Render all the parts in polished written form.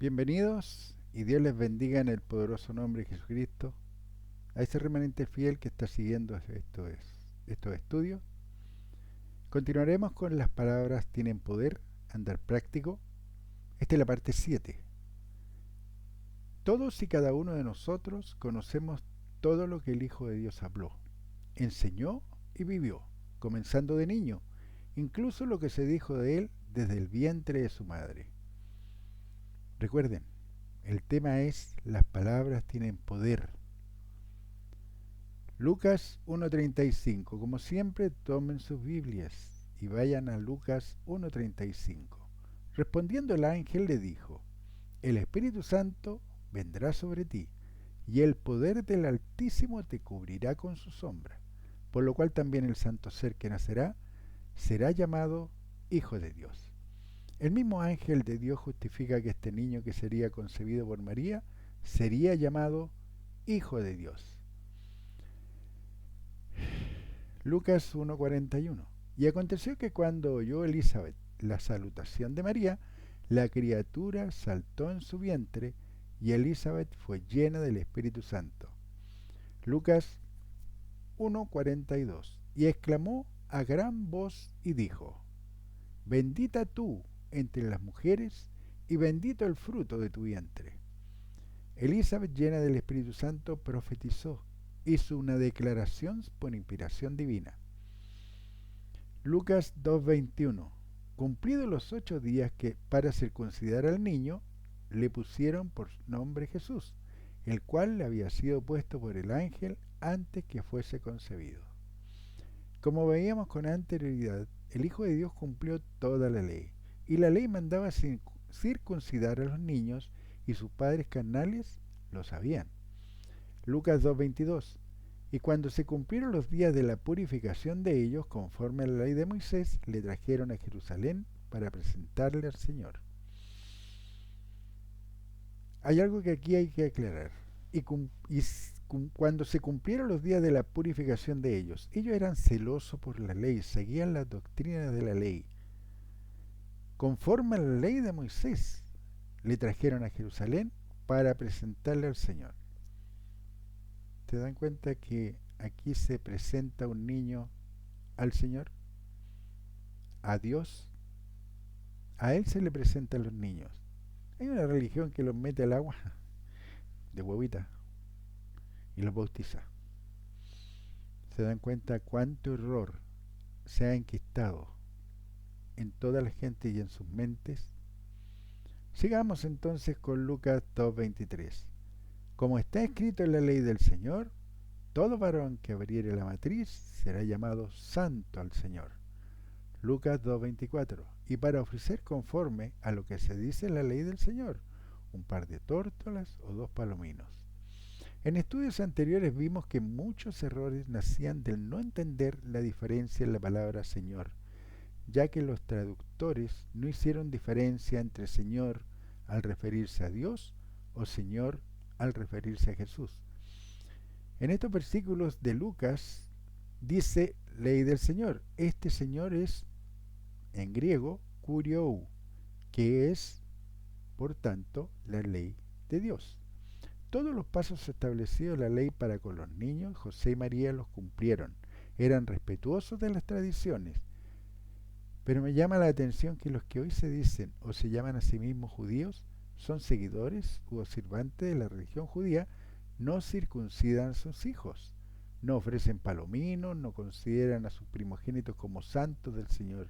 Bienvenidos y Dios les bendiga en el poderoso nombre de Jesucristo a ese remanente fiel que está siguiendo estos estudios. Continuaremos con las palabras tienen poder, andar práctico. Esta es la parte 7. Todos y cada uno de nosotros conocemos todo lo que el Hijo de Dios habló, enseñó y vivió, comenzando de niño, incluso lo que se dijo de él desde el vientre de su madre. Recuerden, el tema es las palabras tienen poder. Lucas 1.35. Como siempre, tomen sus Biblias y vayan a Lucas 1.35. Respondiendo el ángel le dijo, el Espíritu Santo vendrá sobre ti, y el poder del Altísimo te cubrirá con su sombra, por lo cual también el santo ser que nacerá será llamado Hijo de Dios. El mismo ángel de Dios justifica que este niño que sería concebido por María sería llamado Hijo de Dios. Lucas 1:41. Y aconteció que cuando oyó Elizabeth la salutación de María, la criatura saltó en su vientre y Elizabeth fue llena del Espíritu Santo. Lucas 1:42. Y exclamó a gran voz y dijo, bendita tú entre las mujeres y bendito el fruto de tu vientre. Elizabeth, llena del Espíritu Santo, profetizó, hizo una declaración por inspiración divina. Lucas 2:21. Cumplidos los 8 días que para circuncidar al niño, le pusieron por nombre Jesús, el cual le había sido puesto por el ángel antes que fuese concebido. Como veíamos con anterioridad, el Hijo de Dios cumplió toda la ley, y la ley mandaba circuncidar a los niños, y sus padres carnales lo sabían. Lucas 2:22. Y cuando se cumplieron los días de la purificación de ellos, conforme a la ley de Moisés, le trajeron a Jerusalén para presentarle al Señor. Hay algo que aquí hay que aclarar. Cuando se cumplieron los días de la purificación de ellos eran celosos por la ley, seguían las doctrinas de la ley. Conforme a la ley de Moisés, le trajeron a Jerusalén para presentarle al Señor. ¿Te dan cuenta que aquí se presenta un niño al Señor? A Dios. A Él se le presenta a los niños. Hay una religión que los mete al agua de huevita y los bautiza. ¿Se dan cuenta cuánto error se ha enquistado en toda la gente y en sus mentes? Sigamos entonces con Lucas 2:23. Como está escrito en la ley del Señor, todo varón que abriere la matriz será llamado santo al Señor. Lucas 2:24. Y para ofrecer conforme a lo que se dice en la ley del Señor, un par de tórtolas o 2 palominos. En estudios anteriores vimos que muchos errores nacían del no entender la diferencia en la palabra Señor, ya que los traductores no hicieron diferencia entre Señor al referirse a Dios o Señor al referirse a Jesús. En estos versículos de Lucas dice ley del Señor. Este Señor es, en griego, kuriou, que es, por tanto, la ley de Dios. Todos los pasos establecidos en la ley para con los niños, José y María los cumplieron. Eran respetuosos de las tradiciones. Pero me llama la atención que los que hoy se dicen o se llaman a sí mismos judíos son seguidores u observantes de la religión judía, no circuncidan a sus hijos, no ofrecen palominos, no consideran a sus primogénitos como santos del Señor.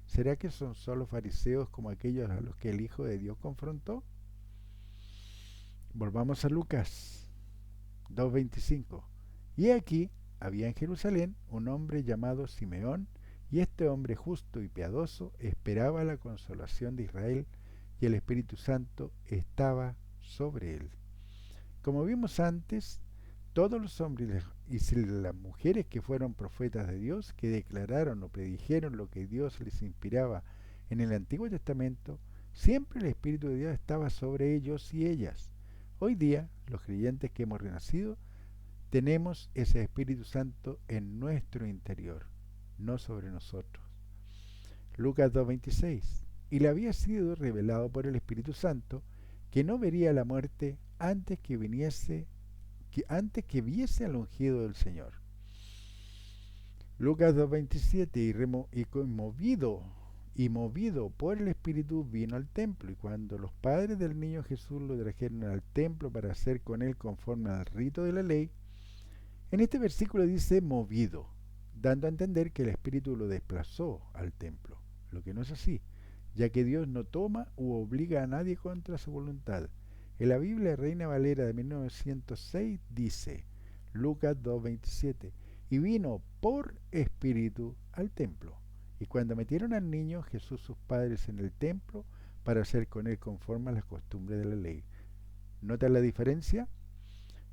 ¿Será que son solo fariseos como aquellos a los que el Hijo de Dios confrontó? Volvamos a Lucas 2:25. Y aquí había en Jerusalén un hombre llamado Simeón, y este hombre justo y piadoso esperaba la consolación de Israel, y el Espíritu Santo estaba sobre él. Como vimos antes, todos los hombres y las mujeres que fueron profetas de Dios, que declararon o predijeron lo que Dios les inspiraba en el Antiguo Testamento, siempre el Espíritu de Dios estaba sobre ellos y ellas. Hoy día, los creyentes que hemos renacido, tenemos ese Espíritu Santo en nuestro interior, no sobre nosotros. Lucas 2:26. Y le había sido revelado por el Espíritu Santo que no vería la muerte antes que viese al ungido del Señor. Lucas 2:27, y movido por el Espíritu vino al templo, y cuando los padres del niño Jesús lo trajeron al templo para hacer con él conforme al rito de la ley, en este versículo dice movido, dando a entender que el Espíritu lo desplazó al templo, lo que no es así, ya que Dios no toma u obliga a nadie contra su voluntad. En la Biblia Reina Valera de 1906 dice, Lucas 2:27, y vino por espíritu al templo. Y cuando metieron al niño Jesús sus padres en el templo para hacer con él conforme a las costumbres de la ley. ¿Nota la diferencia?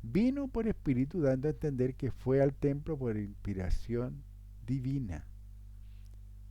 Vino por espíritu dando a entender que fue al templo por inspiración divina.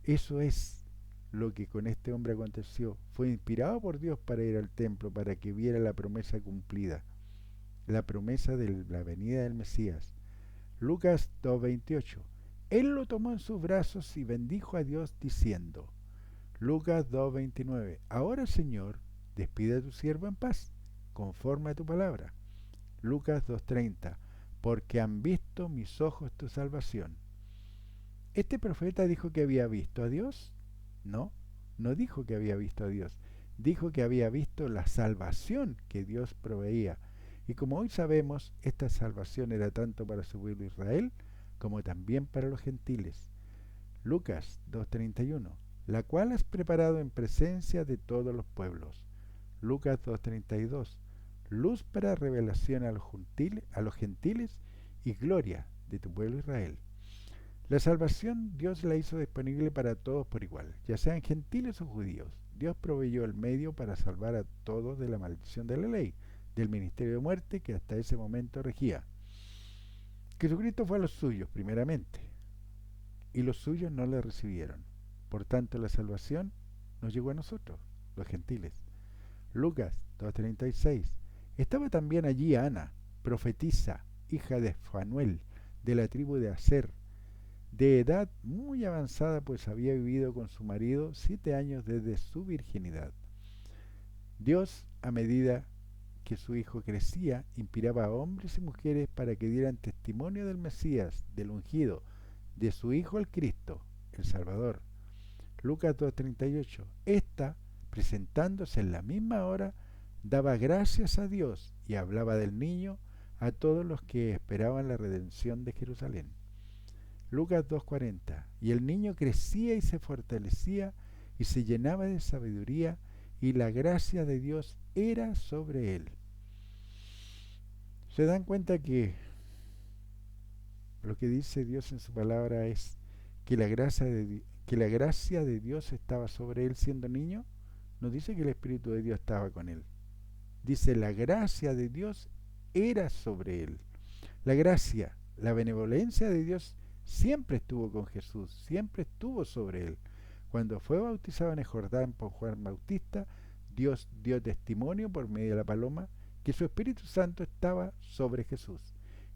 Eso es lo que con este hombre aconteció. Fue inspirado por Dios para ir al templo para que viera la promesa cumplida, la promesa de la venida del Mesías. Lucas 2:28. Él lo tomó en sus brazos y bendijo a Dios diciendo. Lucas 2:29. Ahora, Señor, despide a tu siervo en paz, conforme a tu palabra. Lucas 2:30. Porque han visto mis ojos tu salvación. ¿Este profeta dijo que había visto a Dios? No, no dijo que había visto a Dios. Dijo que había visto la salvación que Dios proveía. Y como hoy sabemos, esta salvación era tanto para su pueblo Israel como también para los gentiles. Lucas 2:31, la cual has preparado en presencia de todos los pueblos. Lucas 2:32, luz para revelación a los gentiles y gloria de tu pueblo Israel. La salvación Dios la hizo disponible para todos por igual, ya sean gentiles o judíos. Dios proveyó el medio para salvar a todos de la maldición de la ley, del ministerio de muerte que hasta ese momento regía. Jesucristo fue a los suyos primeramente, y los suyos no le recibieron. Por tanto, la salvación nos llegó a nosotros, los gentiles. Lucas 2:36. Estaba también allí Ana, profetisa, hija de Fanuel, de la tribu de Aser, de edad muy avanzada, pues había vivido con su marido 7 años desde su virginidad. Dios, a medida que su hijo crecía, inspiraba a hombres y mujeres para que dieran testimonio del Mesías, del ungido, de su Hijo el Cristo, el Salvador. Lucas 2:38. Esta, presentándose en la misma hora, daba gracias a Dios y hablaba del niño a todos los que esperaban la redención de Jerusalén. Lucas 2:40. Y el niño crecía y se fortalecía y se llenaba de sabiduría, y la gracia de Dios era sobre él. ¿Se dan cuenta que lo que dice Dios en su palabra es que la gracia de Dios estaba sobre él siendo niño? No dice que el Espíritu de Dios estaba con él. Dice la gracia de Dios era sobre él. La gracia, la benevolencia de Dios siempre estuvo con Jesús, siempre estuvo sobre él. Cuando fue bautizado en el Jordán por Juan Bautista, Dios dio testimonio por medio de la paloma que su Espíritu Santo estaba sobre Jesús,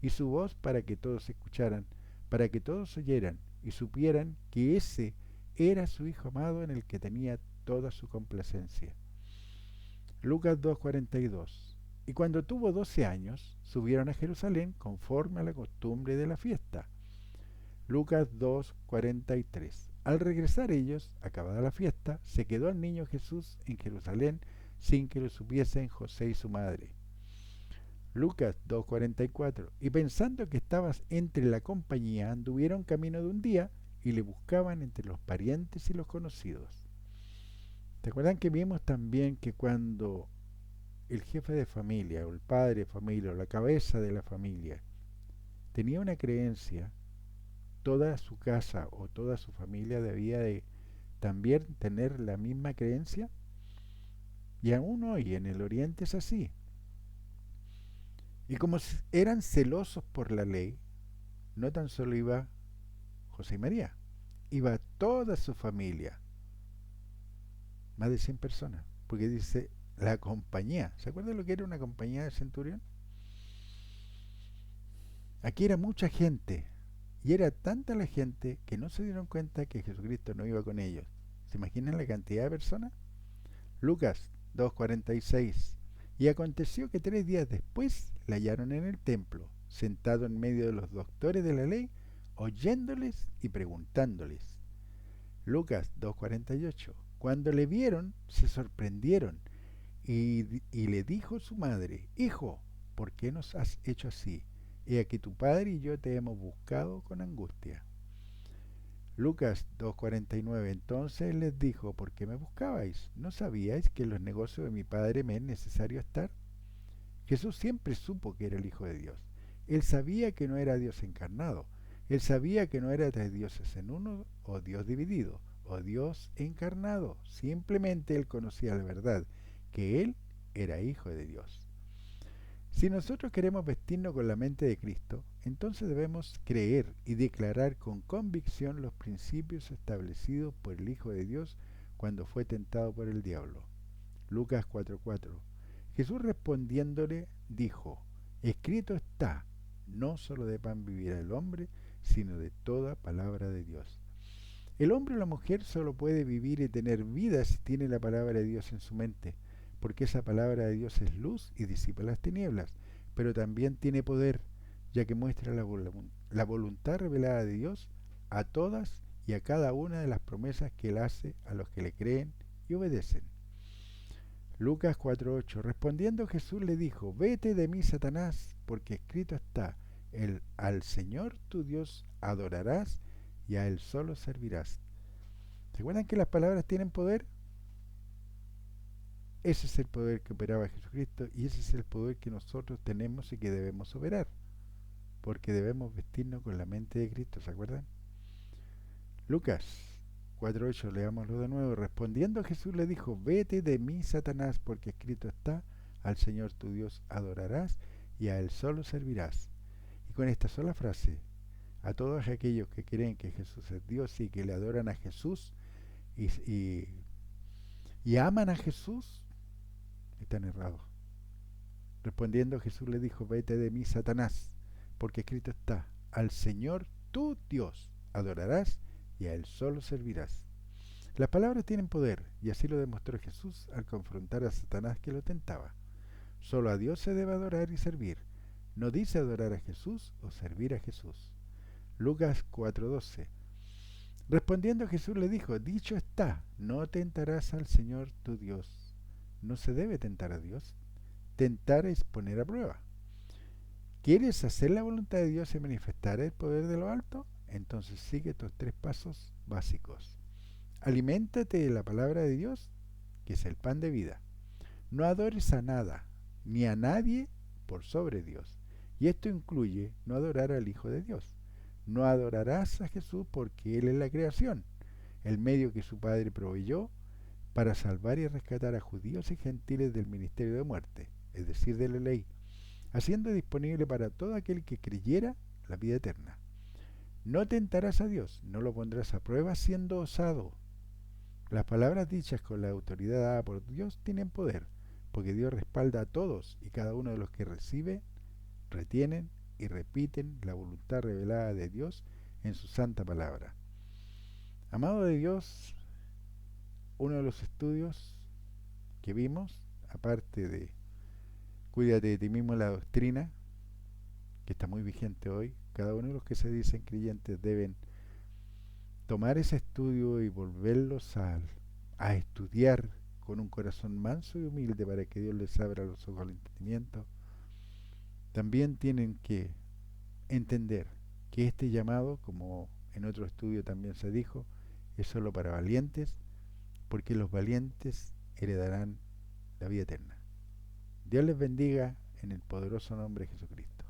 y su voz para que todos escucharan, para que todos oyeran y supieran que ese era su Hijo amado en el que tenía toda su complacencia. Lucas 2:42. Y cuando tuvo 12 años, subieron a Jerusalén conforme a la costumbre de la fiesta. Lucas 2:43. Al regresar ellos, acabada la fiesta, se quedó el niño Jesús en Jerusalén sin que lo supiesen José y su madre. Lucas 2:44. Y pensando que estabas entre la compañía, anduvieron camino de un día y le buscaban entre los parientes y los conocidos. ¿Te acuerdan que vimos también que cuando el jefe de familia o el padre de familia o la cabeza de la familia tenía una creencia, toda su casa o toda su familia debía de también tener la misma creencia? Y aún hoy en el Oriente es así. Y como eran celosos por la ley, no tan solo iba José y María, iba toda su familia, más de 100 personas, porque dice la compañía. ¿Se acuerdan lo que era una compañía de centurión? Aquí era mucha gente, y era tanta la gente que no se dieron cuenta que Jesucristo no iba con ellos. ¿Se imaginan la cantidad de personas? Lucas 2:46. Y aconteció que 3 días después le hallaron en el templo, sentado en medio de los doctores de la ley, oyéndoles y preguntándoles. Lucas 2:48. Cuando le vieron, se sorprendieron y le dijo su madre, Hijo, ¿por qué nos has hecho así? He aquí tu padre y yo te hemos buscado con angustia. Lucas 2:49. Entonces les dijo, ¿por qué me buscabais? ¿No sabíais que en los negocios de mi padre me es necesario estar? Jesús siempre supo que era el Hijo de Dios. Él sabía que no era Dios encarnado. Él sabía que no era tres dioses en uno, o Dios dividido, o Dios encarnado. Simplemente él conocía la verdad, que él era Hijo de Dios. Si nosotros queremos vestirnos con la mente de Cristo, entonces debemos creer y declarar con convicción los principios establecidos por el Hijo de Dios cuando fue tentado por el diablo. Lucas 4:4. Jesús respondiéndole dijo, escrito está, no solo de pan vivirá el hombre, sino de toda palabra de Dios. El hombre o la mujer solo puede vivir y tener vida si tiene la palabra de Dios en su mente, porque esa palabra de Dios es luz y disipa las tinieblas, pero también tiene poder, ya que muestra la voluntad revelada de Dios a todas y a cada una de las promesas que Él hace a los que le creen y obedecen. Lucas 4:8. Respondiendo Jesús le dijo, vete de mí, Satanás, porque escrito está, al Señor tu Dios adorarás y a Él solo servirás. ¿Se acuerdan que las palabras tienen poder? Ese es el poder que operaba Jesucristo y ese es el poder que nosotros tenemos y que debemos operar, porque debemos vestirnos con la mente de Cristo, ¿se acuerdan? Lucas 4:8, leámoslo de nuevo. Respondiendo Jesús le dijo, vete de mí, Satanás, porque escrito está, al Señor tu Dios adorarás y a Él solo servirás. Y con esta sola frase, a todos aquellos que creen que Jesús es Dios y que le adoran a Jesús y, y, y aman a Jesús, están errados. Respondiendo Jesús le dijo, vete de mí, Satanás, porque escrito está, al Señor tu Dios adorarás y a Él solo servirás. Las palabras tienen poder, y así lo demostró Jesús al confrontar a Satanás que lo tentaba. Solo a Dios se debe adorar y servir. No dice adorar a Jesús o servir a Jesús. Lucas 4:12. Respondiendo Jesús le dijo, dicho está, no tentarás al Señor tu Dios. No se debe tentar a Dios. Tentar es poner a prueba. ¿Quieres hacer la voluntad de Dios y manifestar el poder de lo alto? Entonces sigue estos 3 pasos básicos. Aliméntate de la palabra de Dios, que es el pan de vida. No adores a nada, ni a nadie por sobre Dios. Y esto incluye no adorar al Hijo de Dios. No adorarás a Jesús porque Él es la creación, el medio que su Padre proveyó para salvar y rescatar a judíos y gentiles del ministerio de muerte, es decir, de la ley, haciendo disponible para todo aquel que creyera la vida eterna. No tentarás a Dios, no lo pondrás a prueba siendo osado. Las palabras dichas con la autoridad dada por Dios tienen poder, porque Dios respalda a todos y cada uno de los que reciben, retienen y repiten la voluntad revelada de Dios en su santa palabra. Amado de Dios, uno de los estudios que vimos, aparte de Cuídate de ti mismo, la doctrina, que está muy vigente hoy, cada uno de los que se dicen creyentes deben tomar ese estudio y volverlos a estudiar con un corazón manso y humilde para que Dios les abra los ojos al entendimiento. También tienen que entender que este llamado, como en otro estudio también se dijo, es solo para valientes, porque los valientes heredarán la vida eterna. Dios les bendiga en el poderoso nombre de Jesucristo.